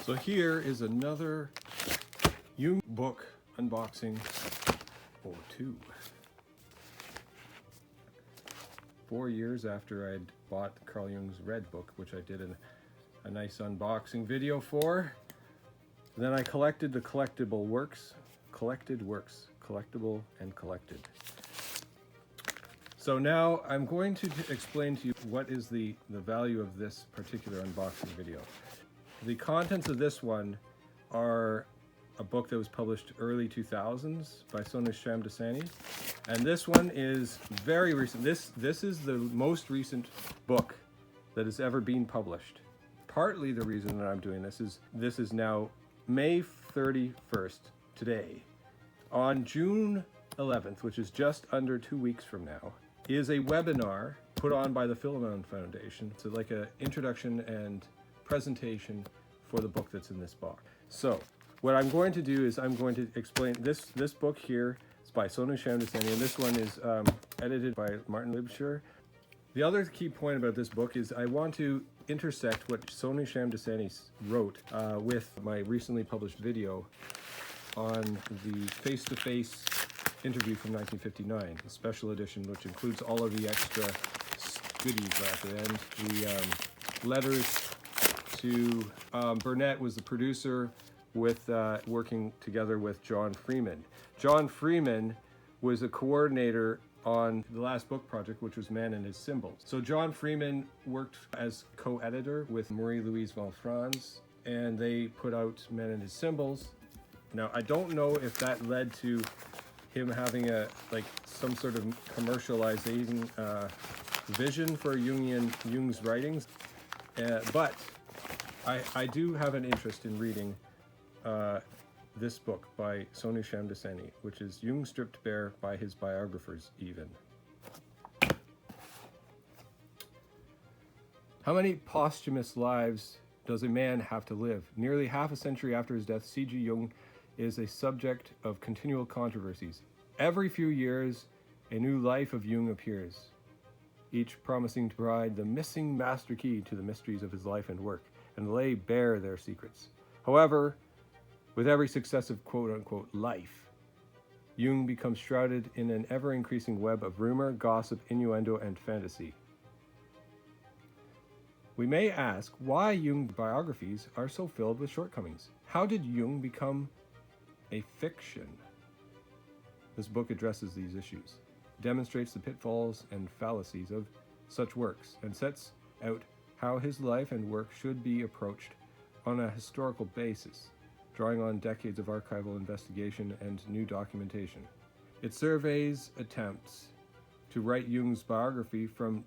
So here is another Jung book unboxing for 2. 4 years after I'd bought Carl Jung's Red book, which I did a nice unboxing video for. Then I collected the collectible works, collectible and collected. So now I'm going to explain to you what is the value of this particular unboxing video. The contents of this one are a book that was published early 2000s by Sonu Shamdasani, and this one is very recent. This is the most recent book that has ever been published. Partly the reason that I'm doing this is now May 31st, today. On June 11th, which is just under 2 weeks from now, is a webinar put on by the Philemon Foundation. So like an introduction and presentation for the book that's in this box. So what I'm going to do is I'm going to explain this book here is by Sonu Shamdasani, and this one is edited by Martin Libscher. The other key point about this book is I want to intersect what Sonu Shamdasani wrote with my recently published video on the face-to-face interview from 1959, the special edition, which includes all of the extra goodies at the end. The letters to Burnett was the producer, with working together with John Freeman. John Freeman was a coordinator on the last book project, which was Man and His Symbols. So John Freeman worked as co-editor with Marie-Louise Valfrance, and they put out Man and His Symbols. Now, I don't know if that led to him having some sort of commercializing vision for Jung's writings, but I do have an interest in reading this book by Sonu Shamdasani, which is Jung stripped bare by his biographers even. How many posthumous lives does a man have to live? Nearly half a century after his death, CG Jung is a subject of continual controversies. Every few years, a new life of Jung appears, each promising to provide the missing master key to the mysteries of his life and work, and lay bare their secrets. However, with every successive quote-unquote life, Jung becomes shrouded in an ever-increasing web of rumor, gossip, innuendo, and fantasy. We may ask why Jung biographies are so filled with shortcomings. How did Jung become a fiction? This book addresses these issues, demonstrates the pitfalls and fallacies of such works, and sets out how his life and work should be approached on a historical basis, drawing on decades of archival investigation and new documentation. It surveys attempts to write Jung's biography from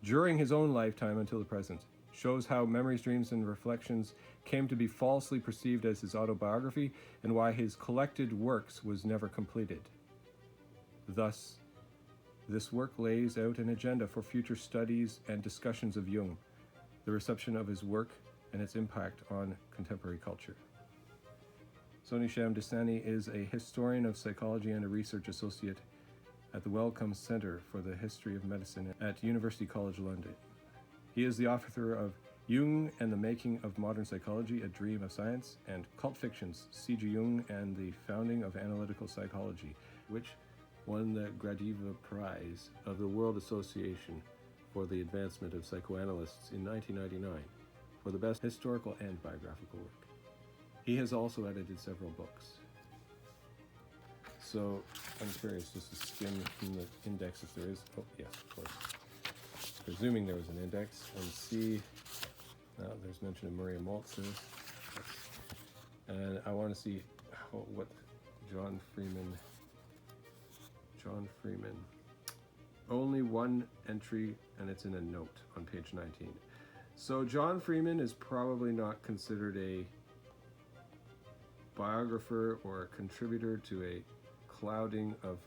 during his own lifetime until the present, shows how memories, dreams, and reflections came to be falsely perceived as his autobiography, and why his collected works was never completed. Thus, this work lays out an agenda for future studies and discussions of Jung, the reception of his work, and its impact on contemporary culture. Sonu Shamdasani is a historian of psychology and a research associate at the Wellcome Center for the History of Medicine at University College London. He is the author of Jung and the Making of Modern Psychology, A Dream of Science, and cult fictions CG Jung and the Founding of Analytical Psychology, which won the Gradiva Prize of the World Association for the Advancement of Psychoanalysts in 1999 for the best historical and biographical work. He has also edited several books. So I'm curious just to skim from the index if there is. Oh, yes, of course. Presuming there was an index, and see, there's mention of Maria Maltzer. And I want to see what John Freeman. Only one entry, and it's in a note on page 19. So John Freeman is probably not considered a biographer or a contributor to a clouding of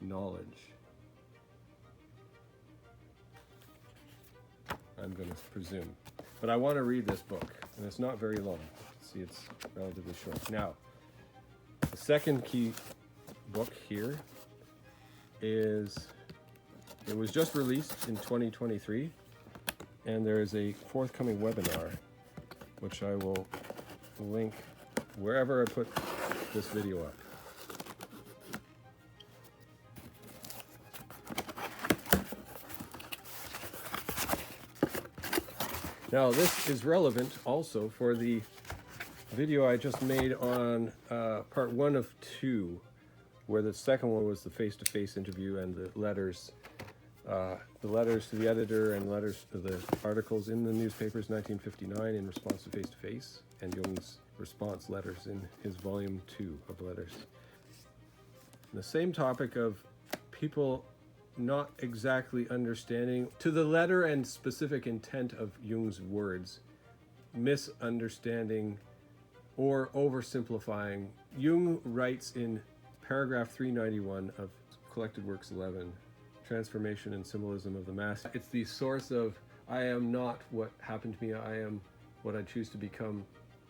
knowledge. I'm going to presume. But I want to read this book, and it's not very long. See, it's relatively short. Now, the second key book here is, it was just released in 2023, and there is a forthcoming webinar, which I will link wherever I put this video up. Now this is relevant also for the video I just made on part 1 of 2, where the second one was the face-to-face interview and the letters to the editor and letters to the articles in the newspapers 1959 in response to face-to-face, and Jung's response letters in his volume 2 of letters. The same topic of people not exactly understanding to the letter and specific intent of Jung's words, misunderstanding or oversimplifying. Jung writes in paragraph 391 of Collected Works 11, Transformation and Symbolism of the Mass. It's the source of I am not what happened to me, I am what I choose to become,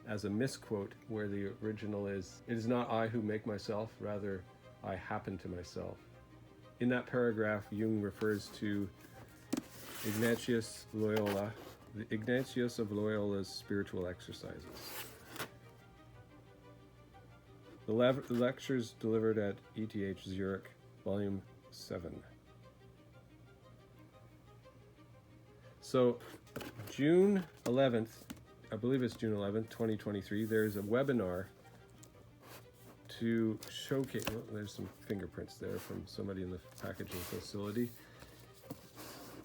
as a misquote, where the original is, it is not I who make myself, rather I happen to myself. In that paragraph, Jung refers to Ignatius Loyola, the Ignatius of Loyola's spiritual exercises. The lectures delivered at ETH Zurich, Volume 7. So, June 11th, I believe it's June 11th, 2023, there's a webinar to showcase, well, there's some fingerprints there from somebody in the packaging facility.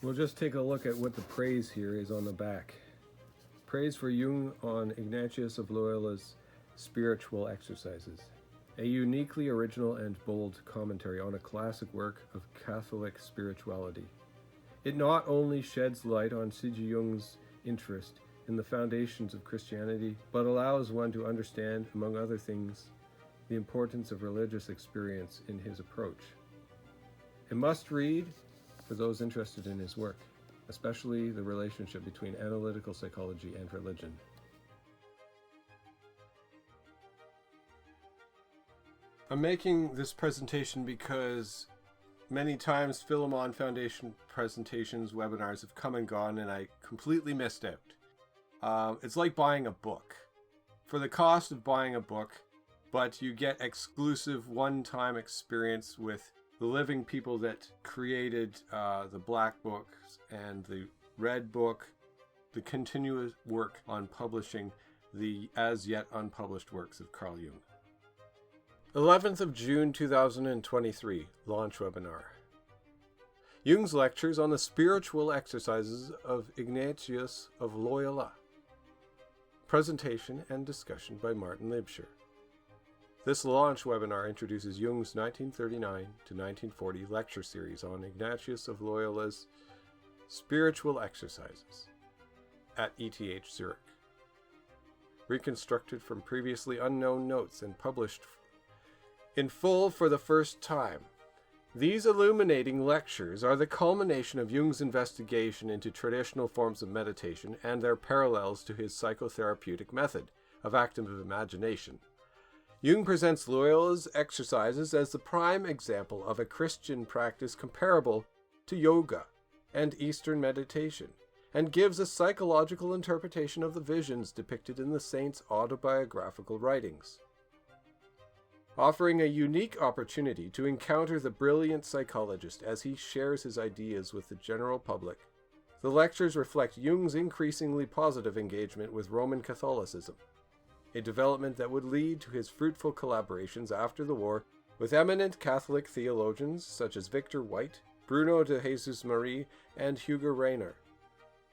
We'll just take a look at what the praise here is on the back. Praise for Jung on Ignatius of Loyola's spiritual exercises. A uniquely original and bold commentary on a classic work of Catholic spirituality. It not only sheds light on CG Jung's interest in the foundations of Christianity, but allows one to understand, among other things, the importance of religious experience in his approach. A must-read for those interested in his work, especially the relationship between analytical psychology and religion. I'm making this presentation because many times Philemon Foundation presentations, webinars have come and gone, and I completely missed out. It's like buying a book. For the cost of buying a book, but you get exclusive one-time experience with the living people that created the Black Books and the Red Book, the continuous work on publishing the as yet unpublished works of Carl Jung. 11th of June 2023, launch webinar. Jung's lectures on the spiritual exercises of Ignatius of Loyola. Presentation and discussion by Martin Libscher. This launch webinar introduces Jung's 1939 to 1940 lecture series on Ignatius of Loyola's spiritual exercises at ETH Zurich. Reconstructed from previously unknown notes and published in full for the first time. These illuminating lectures are the culmination of Jung's investigation into traditional forms of meditation and their parallels to his psychotherapeutic method of active imagination. Jung presents Loyola's exercises as the prime example of a Christian practice comparable to yoga and Eastern meditation, and gives a psychological interpretation of the visions depicted in the saint's autobiographical writings. Offering a unique opportunity to encounter the brilliant psychologist as he shares his ideas with the general public, the lectures reflect Jung's increasingly positive engagement with Roman Catholicism, a development that would lead to his fruitful collaborations after the war with eminent Catholic theologians such as Victor White, Bruno de Jesus Marie, and Hugo Rayner.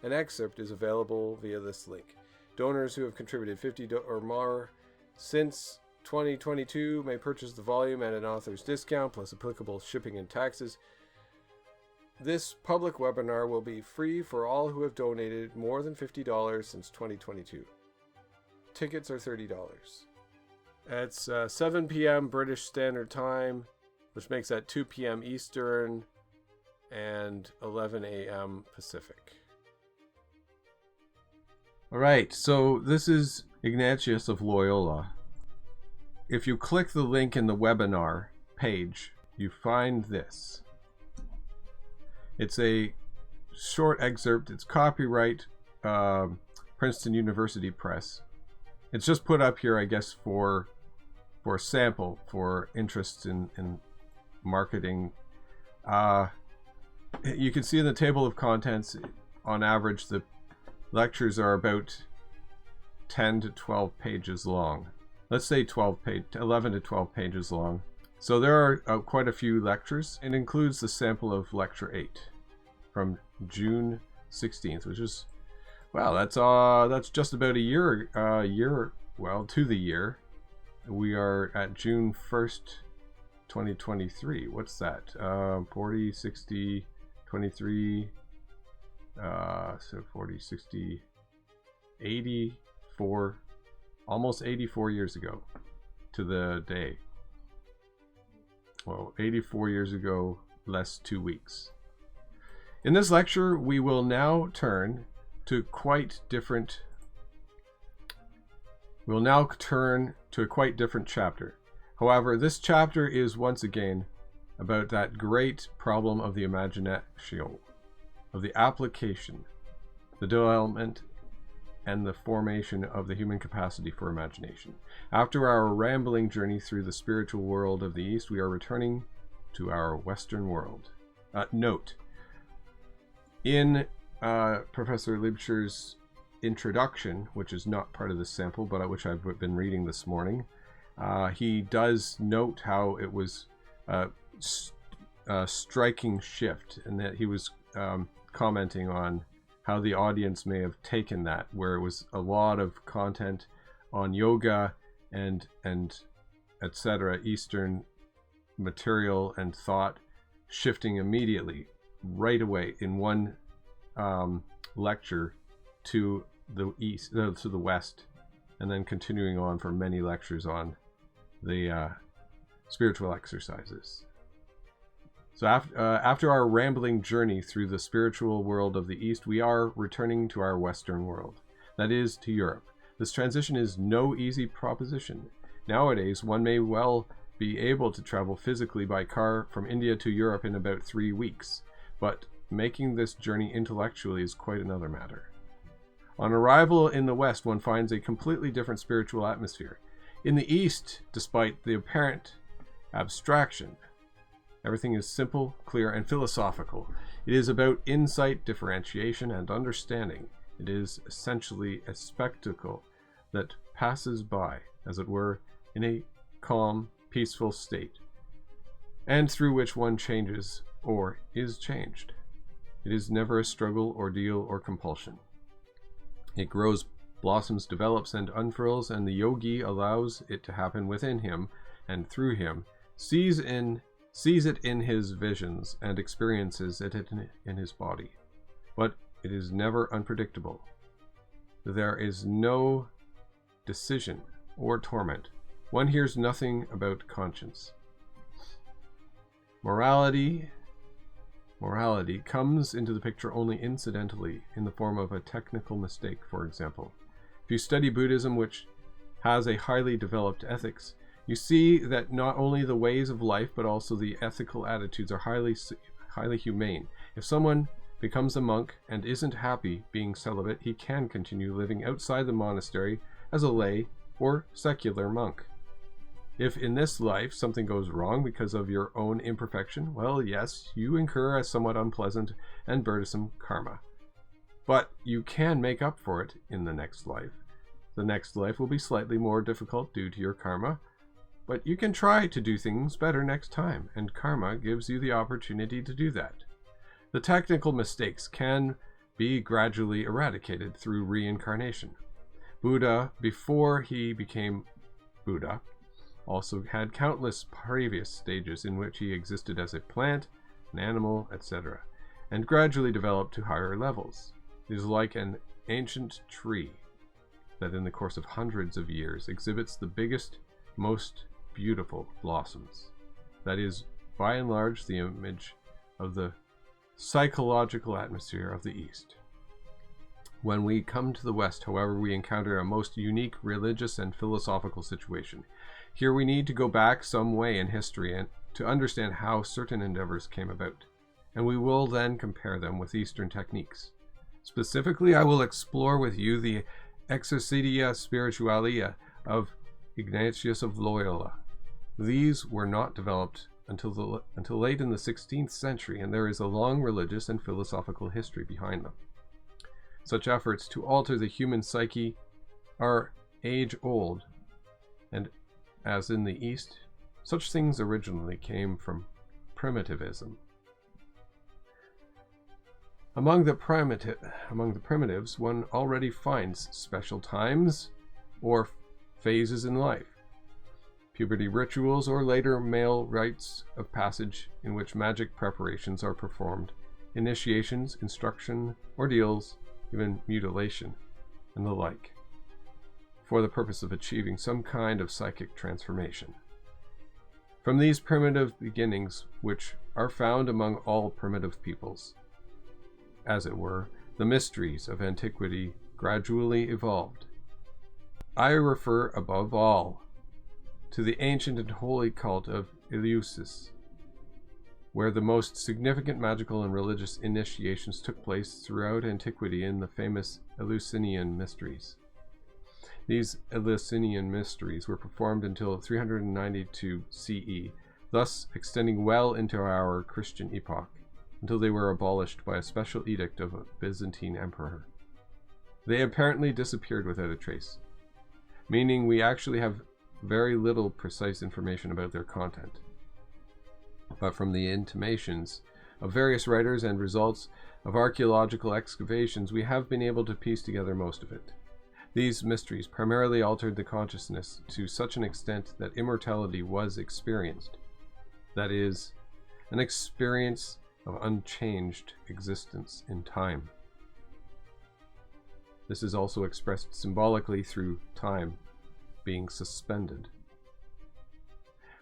An excerpt is available via this link. Donors who have contributed $50 or more since 2022 may purchase the volume at an author's discount plus applicable shipping and taxes. This public webinar will be free for all who have donated more than $50 since 2022. Tickets are $30. It's 7 p.m. British Standard Time, which makes that 2 p.m. Eastern and 11 a.m. Pacific. All right, so this is Ignatius of Loyola. If you click the link in the webinar page, you find this. It's a short excerpt. It's copyright Princeton University Press. It's just put up here, I guess, for sample, for interest in marketing. You can see in the table of contents, on average, the lectures are about 10 to 12 pages long. Let's say 11 to 12 pages long. So there are quite a few lectures. It includes the sample of lecture 8 from June 16th, which is, well, that's just about a year, to the year. We are at June 1st, 2023. What's that? 40, 60, 23, so 40, 60, 84, almost 84 years ago to the day. Well, 84 years ago, less 2 weeks. In this lecture, we will now turn to a quite different chapter. However, this chapter is once again about that great problem of the imagination, of the application, the development, and the formation of the human capacity for imagination. After our rambling journey through the spiritual world of the East, we are returning to our Western world. Note, in Professor Libscher's introduction, which is not part of the sample, but which I've been reading this morning, he does note how it was a striking shift, and that he was commenting on how the audience may have taken that, where it was a lot of content on yoga and etc., Eastern material and thought, shifting immediately, right away, in one lecture to the east, to the west, and then continuing on for many lectures on the spiritual exercises. So after our rambling journey through the spiritual world of the East, we are returning to our Western world, that is, to Europe. This transition is no easy proposition. Nowadays, one may well be able to travel physically by car from India to Europe in about 3 weeks, but making this journey intellectually is quite another matter. On arrival in the West, one finds a completely different spiritual atmosphere. In the East, despite the apparent abstraction, everything is simple, clear, and philosophical. It is about insight, differentiation, and understanding. It is essentially a spectacle that passes by, as it were, in a calm, peaceful state, and through which one changes or is changed. It is never a struggle, ordeal, or compulsion. It grows, blossoms, develops, and unfurls, and the yogi allows it to happen within him and through him, sees it in his visions, and experiences it in his body. But it is never unpredictable. There is no decision or torment. One hears nothing about conscience. Morality comes into the picture only incidentally, in the form of a technical mistake, for example. If you study Buddhism, which has a highly developed ethics, you see that not only the ways of life, but also the ethical attitudes are highly humane. If someone becomes a monk and isn't happy being celibate, he can continue living outside the monastery as a lay or secular monk. If in this life something goes wrong because of your own imperfection, well, yes, you incur a somewhat unpleasant and burdensome karma. But you can make up for it in the next life. The next life will be slightly more difficult due to your karma, but you can try to do things better next time, and karma gives you the opportunity to do that. The technical mistakes can be gradually eradicated through reincarnation. Buddha, before he became Buddha, also had countless previous stages in which he existed as a plant, an animal, etc., and gradually developed to higher levels. It is like an ancient tree that in the course of hundreds of years exhibits the biggest, most beautiful blossoms. That is, by and large, the image of the psychological atmosphere of the East. When we come to the West, however, we encounter a most unique religious and philosophical situation. Here we need to go back some way in history and to understand how certain endeavors came about, and we will then compare them with Eastern techniques. Specifically, I will explore with you the Exercitia Spiritualia of Ignatius of Loyola. These were not developed until late in the 16th century, and there is a long religious and philosophical history behind them. Such efforts to alter the human psyche are age-old, and as in the East, such things originally came from primitivism. Among the primitives, one already finds special times or phases in life, puberty rituals, or later male rites of passage in which magic preparations are performed, initiations, instruction, ordeals, even mutilation, and the like, for the purpose of achieving some kind of psychic transformation. From these primitive beginnings, which are found among all primitive peoples, as it were, the mysteries of antiquity gradually evolved. I refer above all to the ancient and holy cult of Eleusis, where the most significant magical and religious initiations took place throughout antiquity in the famous Eleusinian mysteries. These Eleusinian mysteries were performed until 392 CE, thus extending well into our Christian epoch, until they were abolished by a special edict of a Byzantine emperor. They apparently disappeared without a trace, meaning we actually have very little precise information about their content. But from the intimations of various writers and results of archaeological excavations, we have been able to piece together most of it. These mysteries primarily altered the consciousness to such an extent that immortality was experienced. That is, an experience of unchanged existence in time. This is also expressed symbolically through time being suspended.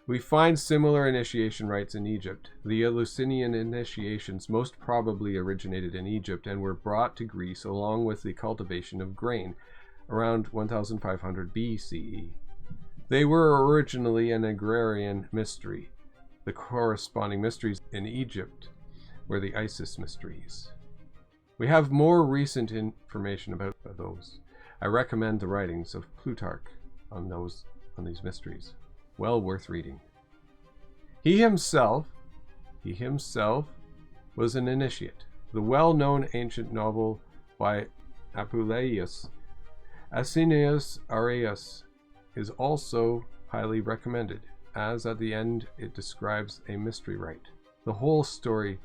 We find similar initiation rites in Egypt. The Eleusinian initiations most probably originated in Egypt and were brought to Greece along with the cultivation of grain around 1500 BCE. They were originally an agrarian mystery. The corresponding mysteries in Egypt were the Isis mysteries. We have more recent information about those. I recommend the writings of Plutarch on these mysteries. Well worth reading. He himself was an initiate. The well-known ancient novel by Apuleius, Asinius Arius, is also highly recommended, as at the end it describes a mystery rite. The whole story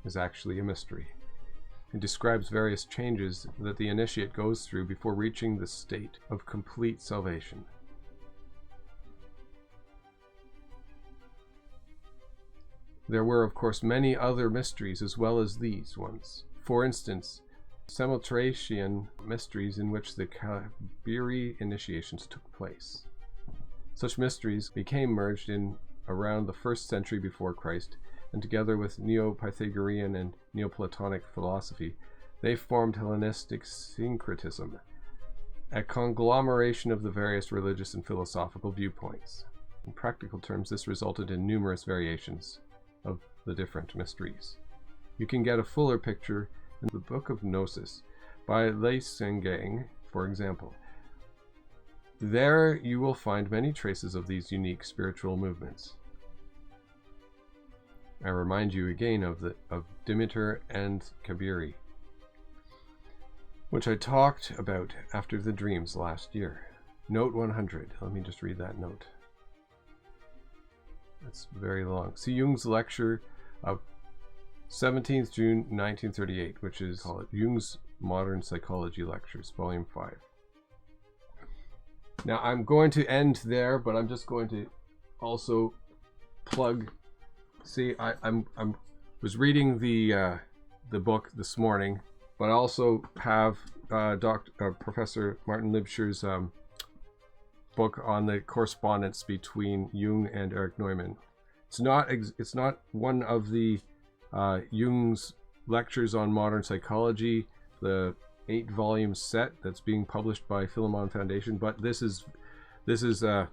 is actually a mystery. It describes various changes that the initiate goes through before reaching the state of complete salvation. There were, of course, many other mysteries as well as these ones. For instance, Samothracian mysteries in which the Kabiri initiations took place. Such mysteries became merged in around the 1st century before Christ, and together with Neo-Pythagorean and Neoplatonic philosophy, they formed Hellenistic syncretism, a conglomeration of the various religious and philosophical viewpoints. In practical terms, this resulted in numerous variations of the different mysteries. You can get a fuller picture in the Book of Gnosis by Leisengang, for example. There you will find many traces of these unique spiritual movements. I remind you again of Demeter and Kabiri, which I talked about after the dreams last year. Note 100. Let me just read that note. It's very long. See Jung's lecture of 17th June 1938, which is called Jung's Modern Psychology Lectures, Volume 5. Now I'm going to end there, but I'm just going to also plug. See, I was reading the book this morning, but I also have Professor Martin Libscher's book on the correspondence between Jung and Erich Neumann. It's not one of the Jung's lectures on modern psychology, the 8-volume set that's being published by Philemon Foundation, but this is a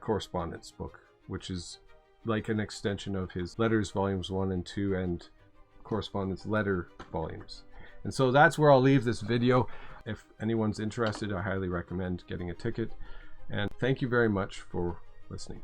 correspondence book, which is like an extension of his letters volumes 1 and 2 and correspondence letter volumes. And so that's where I'll leave this video. If anyone's interested, I highly recommend getting a ticket. And thank you very much for listening.